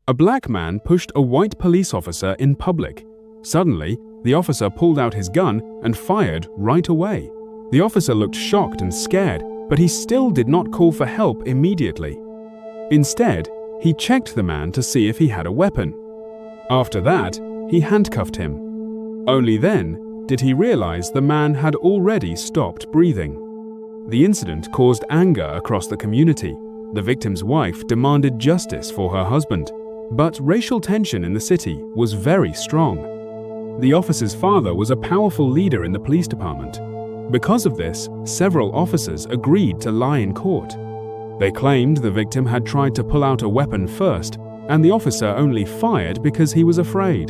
A black man pushed a white police officer in public. Suddenly, the officer pulled out his gun and fired right away. The officer looked shocked and scared, but he still did not call for help immediately. Instead, he checked the man to see if he had a weapon. After that, he handcuffed him. Only then did he realize the man had already stopped breathing. The incident caused anger across the community. The victim's wife demanded justice for her husband, but racial tension in the city was very strong. The officer's father was a powerful leader in the police department. Because of this, several officers agreed to lie in court. They claimed the victim had tried to pull out a weapon first, and the officer only fired because he was afraid.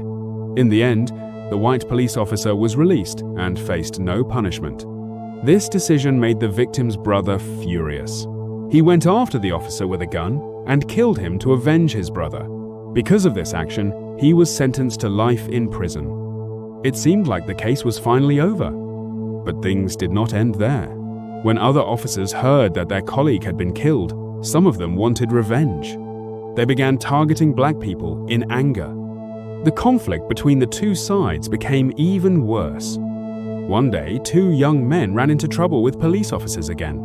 In the end, the white police officer was released and faced no punishment. This decision made the victim's brother furious. He went after the officer with a gun and killed him to avenge his brother. Because of this action, he was sentenced to life in prison. It seemed like the case was finally over. But things did not end there. When other officers heard that their colleague had been killed, some of them wanted revenge. They began targeting black people in anger. The conflict between the two sides became even worse. One day, two young men ran into trouble with police officers again.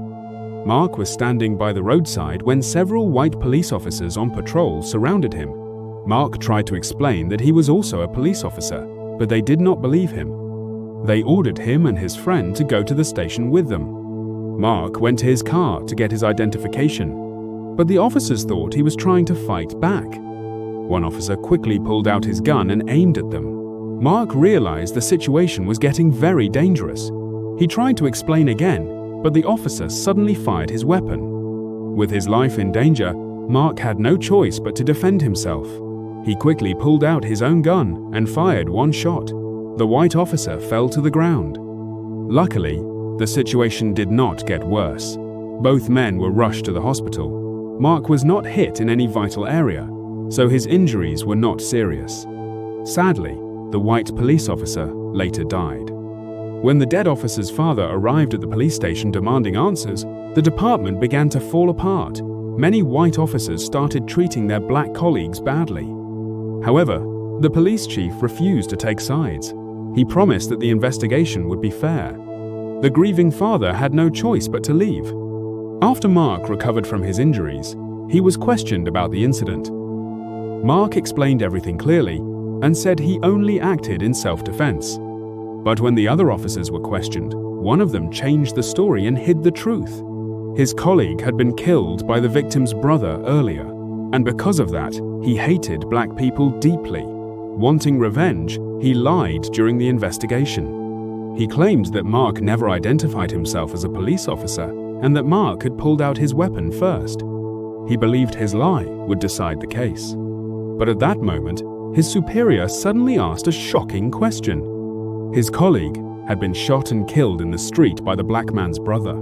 Mark was standing by the roadside when several white police officers on patrol surrounded him. Mark tried to explain that he was also a police officer, but they did not believe him. They ordered him and his friend to go to the station with them. Mark went to his car to get his identification, but the officers thought he was trying to fight back. One officer quickly pulled out his gun and aimed at them. Mark realized the situation was getting very dangerous. He tried to explain again, but the officer suddenly fired his weapon. With his life in danger, Mark had no choice but to defend himself. He quickly pulled out his own gun and fired one shot. The white officer fell to the ground. Luckily, the situation did not get worse. Both men were rushed to the hospital. Mark was not hit in any vital area, so his injuries were not serious. Sadly, the white police officer later died. When the dead officer's father arrived at the police station demanding answers, the department began to fall apart. Many white officers started treating their black colleagues badly. However, the police chief refused to take sides. He promised that the investigation would be fair. The grieving father had no choice but to leave. After Mark recovered from his injuries, he was questioned about the incident. Mark explained everything clearly and said he only acted in self-defense. But when the other officers were questioned, one of them changed the story and hid the truth. His colleague had been killed by the victim's brother earlier, and because of that, he hated black people deeply. Wanting revenge, he lied during the investigation. He claimed that Mark never identified himself as a police officer and that Mark had pulled out his weapon first. He believed his lie would decide the case. But at that moment, his superior suddenly asked a shocking question. His colleague had been shot and killed in the street by the black man's brother.